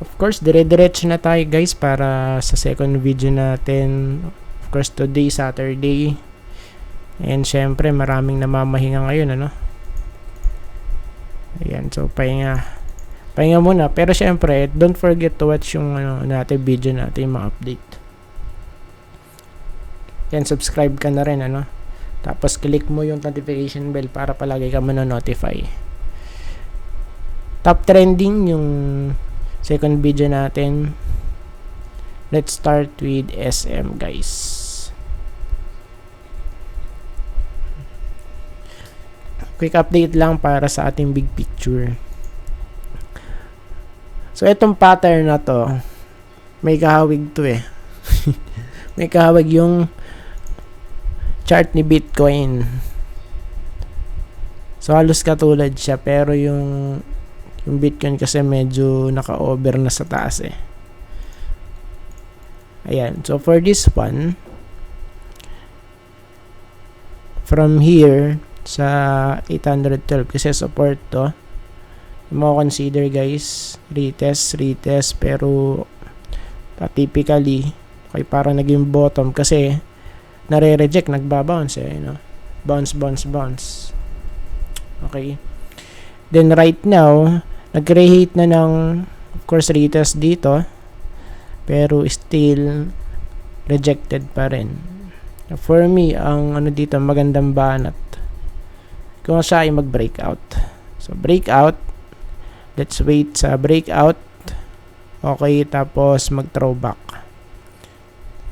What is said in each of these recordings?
of course, dire-diretso na tayo guys para sa second video natin. Of course, today, Saturday. And syempre, maraming namamahinga ngayon, ano? Ayan, so pahinga muna. Pero syempre, don't forget to watch yung natin video natin, yung mga update. Yan, subscribe ka na rin, ano? Tapos click mo yung notification bell para palagi ka mano-notify. Top trending yung second video natin. Let's start with SM, guys. Quick update lang para sa ating big picture. So itong pattern na to, may kahawig to eh. May kahawig yung chart ni Bitcoin. So halos katulad siya, pero yung Bitcoin kasi medyo naka-over na sa taas eh. Ayan. So for this one, from here sa 812 kasi support to, mo consider guys, retest, pero typically okay, parang naging bottom kasi nare-reject, nagbabounce eh, bounce. Okay. Then right now, nag-create na ng, of course, retest dito, pero still rejected pa rin. For me, ang dito, magandang banat kung siya ay mag-breakout. So breakout, let's wait sa breakout. Okay, tapos mag-throwback.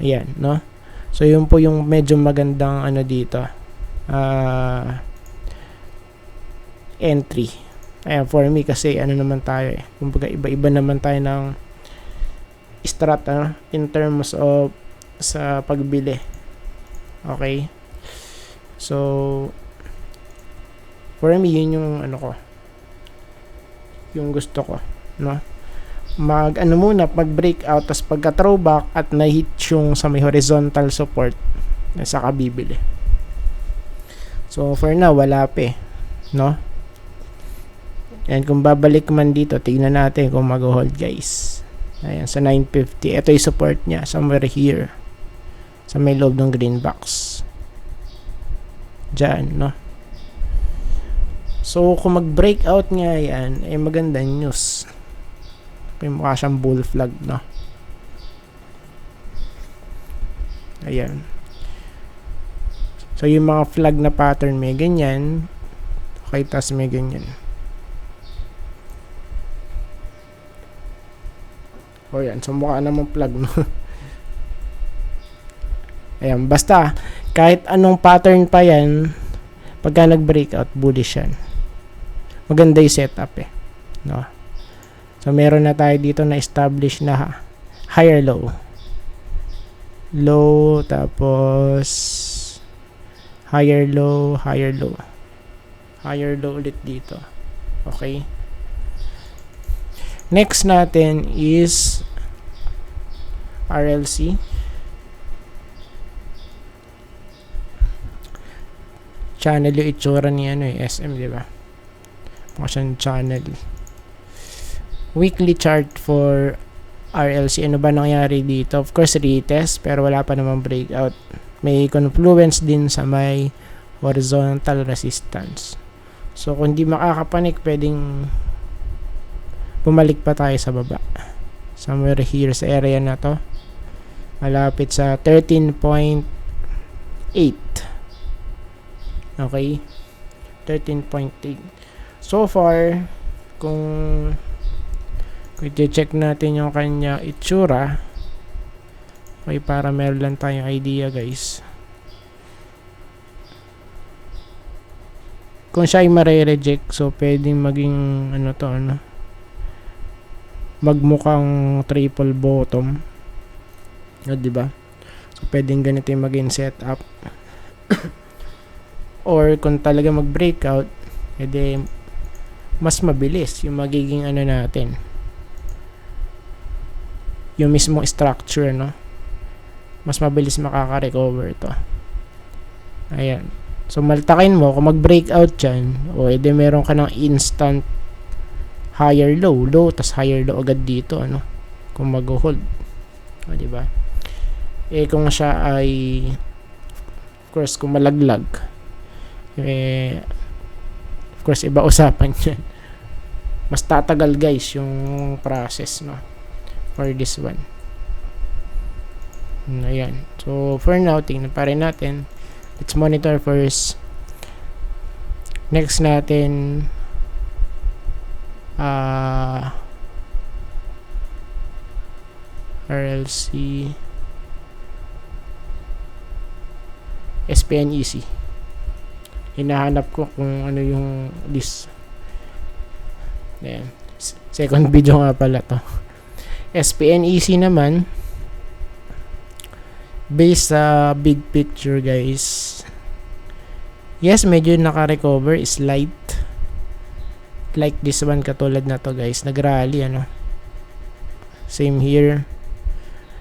Ayan, no? So yun po yung medyo magandang dito, entry. Ayan, for me kasi naman tayo eh. Kumbaga iba-iba naman tayo ng strat in terms of sa pagbili. Okay? So for me yun yung yung gusto ko, no? Mag-breakout tas pagka-throwback at na-hit yung sa may horizontal support na saka bibili. So for now wala pa eh, no? And kung babalik man dito, tignan natin kung mag-hold guys. Ayan, sa 950. Ito yung support niya, somewhere here. Sa may loob ng green box. Diyan, no? So, kung mag-breakout nga yan, eh maganda news. May mukha siyang bull flag, no? Ayan. So, yung mga flag na pattern may ganyan. Okay, tas may ganyan. O yan, so mukha namang plug, no? Ayan, basta kahit anong pattern pa yan, pagka nag-breakout, bullish yan. Maganda yung setup eh, no? So meron na tayo dito na establish na higher low, tapos higher low ulit dito. Okay, next natin is RLC. Channel yung itsura ni SM, di ba? Mukha siyang channel. Weekly chart for RLC. Ano ba nangyari dito? Of course, retest, pero wala pa namang breakout. May confluence din sa may horizontal resistance. So, kung di makakapanik, pwedeng bumalik pa tayo sa baba. Somewhere here sa area na to. Malapit sa 13.8. Okay? 13.8. So far, kung i-check natin yung kanya itsura, okay, para meron lang tayong idea guys. Kung siya ay mare-reject, so pwedeng maging magmukhang triple bottom. Diba? So pwedeng ganito yung maging setup. Or kung talaga mag-breakout, edi mas mabilis yung magiging natin. Yung mismong structure, no? Mas mabilis makaka-recover to. Ayan. So maltakin mo, kung mag-breakout dyan, o edi meron ka ng instant higher low, low, tas higher low agad dito, ano, kung mag-hold. O, diba? Eh, kung siya ay, of course, kung malaglag, eh, of course, iba usapan yan. Mas tatagal, guys, yung process, no, for this one. Ayan. So, for now, tingnan pa rin natin. Let's monitor first. Next natin, RLC SPNEC. Hinahanap ko kung ano yung list. Ayan. Second video nga pala to. SPNEC naman, based sa big picture, guys, yes, medyo naka-recover, slight. Like this one, katulad na to, guys. Nag-rally, ano. Same here.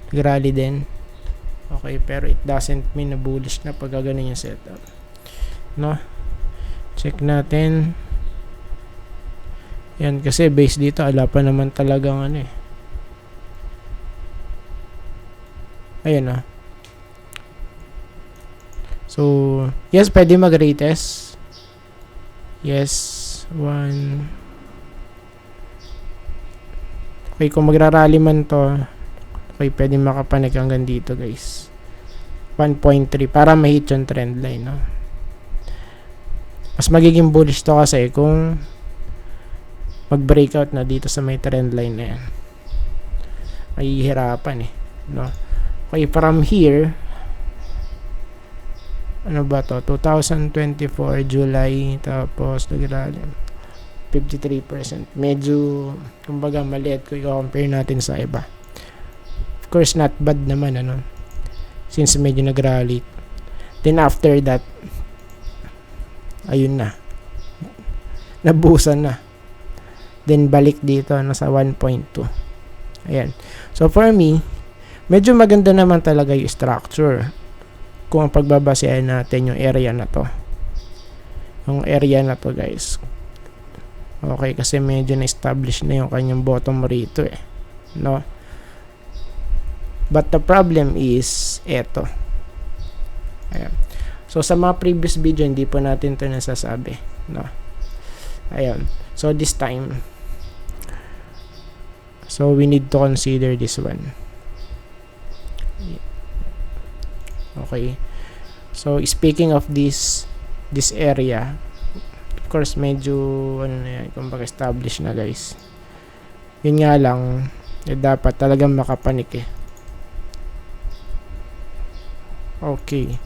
Nag-rally din. Okay, pero it doesn't mean na bullish na pag ganun yung setup. No? Check natin. Yan, kasi base dito, ala pa naman talagang ano eh. Ayan, ah. So, yes, pwede mag-retest. Yes. 1. Okay, kung magrarally man to, okay, pwede makapanig hanggang dito, guys. 1.3 para ma-hit yung trend line, no? Mas magiging bullish to kasi kung mag-breakout na dito sa may trend line na yan. Mahihirapan eh, no? Okay, from here, ano ba to? 2024 July, tapos nagrally 53%. Medyo, kumbaga, maliit ko i-compare natin sa iba. Of course, not bad naman, ano, since medyo nagrally. Then after that, ayun na, nabusan na. Then balik dito, ano, sa 1.2. Ayan. So for me, medyo maganda naman talaga yung structure kung pagbabasehan natin yung area na to. Yung area na to, guys. Okay, kasi medyo na-establish na yung kanyang bottom rito eh. No? But the problem is, eto. Ayan. So, sa mga previous video, hindi po natin ito nasasabi. No? Ayan. So, this time, so we need to consider this one. Okay. So, speaking of this area, of course, medyo, ano na yan, kumbaga established na, guys. Yun nga lang, eh, dapat talagang makapanik eh. Okay.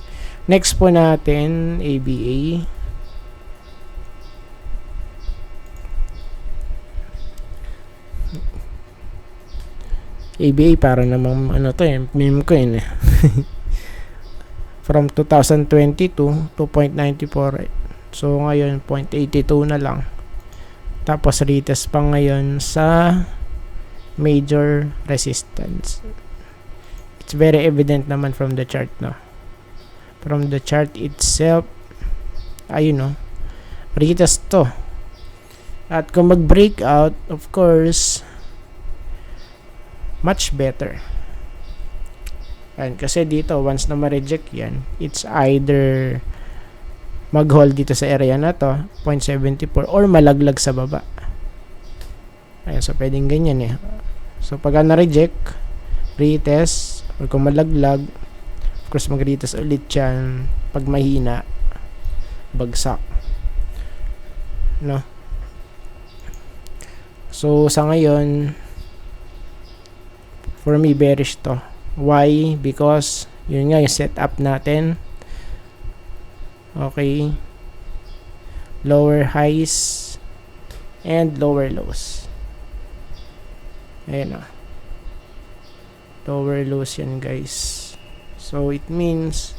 Next po natin, ABA. ABA, para namang, ano to eh, meme coin eh. From 2022 to 0.94. So, ngayon, 0.82 na lang. Tapos, retest pa ngayon sa major resistance. It's very evident naman from the chart, no? From the chart itself, ayun, no? Retest to. At kung mag-breakout, of course, much better. And kasi dito, once na ma-reject yan, it's either mag-hold dito sa area na to, 0.74, or malaglag sa baba. Ayan, so pwedeng ganyan eh. So pag na-reject, retest, or kung malaglag, of course mag-retest ulit yan. Pag mahina, bagsak. No? So sa ngayon, for me, bearish to. Why? Because yun nga yung setup natin. Okay. Lower highs and lower lows. Ayan na. Lower lows yan, guys. So it means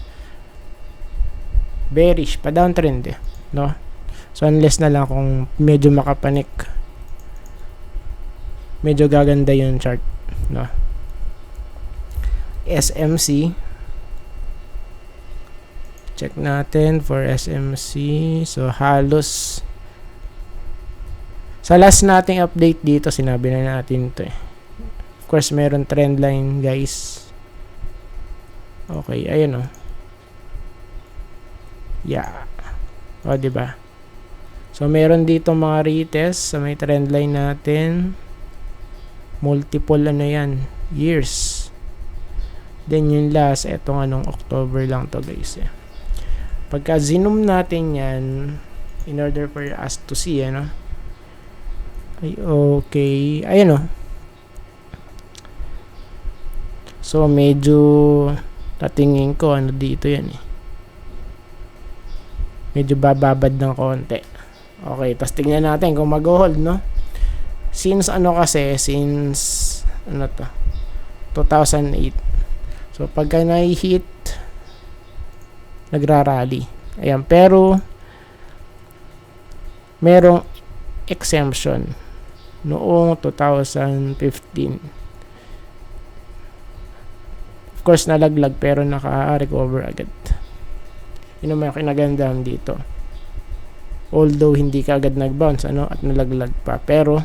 bearish, pa downtrend eh, no? So unless na lang kung medyo makapanik, medyo gaganda yung chart, no? SMC, check natin for SMC. So halos Sa last nating update dito, sinabi na natin to eh. Of course, meron trend line, guys. Okay, ayun oh. Yeah. O, diba? So, meron dito mga retest sa may trend line natin. Multiple ano yan, years. Then, yung last, etong anong October lang to, guys. Eh. Pagka zoom natin yan, in order for us to see, ano? Ay, okay. Ayun oh. So, medyo tatingin ko, ano dito yan eh. Medyo bababad ng konti. Okay, tapos tingnan natin kung mag-hold, no? Since ano kasi, ano to? 2008. So, pagka na-hit, nagra-rally. Ayan, pero merong exemption noong 2015. Of course, nalaglag pero naka-recover agad. Yun naman yung kinagandaan dito. Although, hindi ka agad nag-bounce, ano, at nalaglag pa. Pero,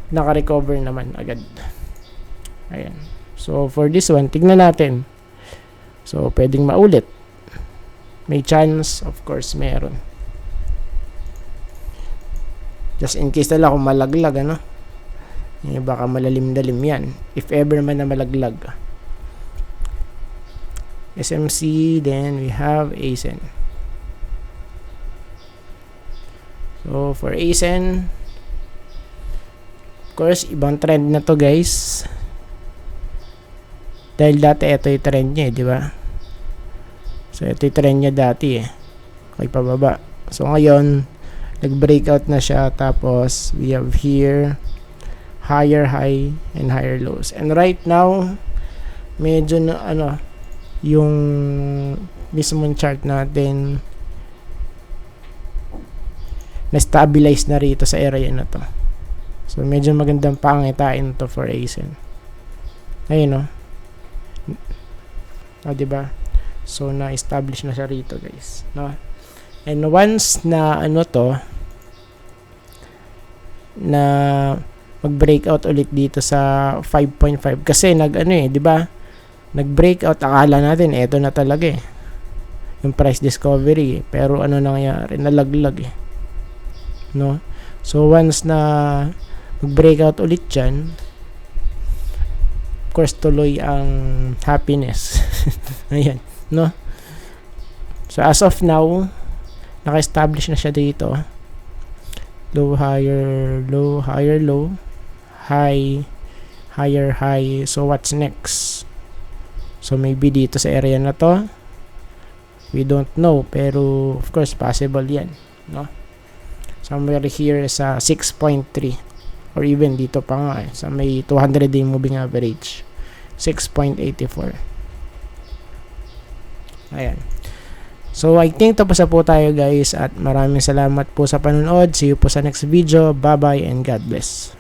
naka-recover naman agad. Ayan. So, for this one, tignan natin. So, pwedeng maulit. May chance, of course, meron. Just in case na lang kung malaglag, ano? Baka malalim-dalim yan. If ever man na malaglag. SMC, then we have ASEN. So, for ASEN, of course, ibang trend na to, guys. Dahil dati, ito yung trend niya, di ba? So, ito yung trend niya dati, eh. Okay, pababa. So, ngayon, nag-breakout na siya. Tapos, we have here, higher high and higher lows. And right now, medyo na, ano, yung mismong chart natin na-stabilize na rito sa area na to. So, medyo magandang pangitain to for ASEN. Ayun, no? Diba? So, na-establish na siya rito, guys. No? And once na, ano to, na mag-breakout ulit dito sa 5.5. Kasi, ano eh, diba? Nag-breakout, akala natin, eto na talaga eh. Yung price discovery eh. Pero, ano nangyari? Nalaglag eh. No? So, once na mag-breakout ulit dyan, of course, tuloy ang happiness. Ayan, no? So, as of now, naka-establish na siya dito. Low, higher, low, higher, low, high, higher, high. So, what's next? So, maybe dito sa area na to. We don't know, pero, of course, possible yan, no? Somewhere here sa 6.3 or even dito pa nga eh, sa may 200-day moving average 6.84. Ayan. So I think tapos na po tayo, guys, at maraming salamat po sa panonood. See you po sa next video. Bye bye and God bless.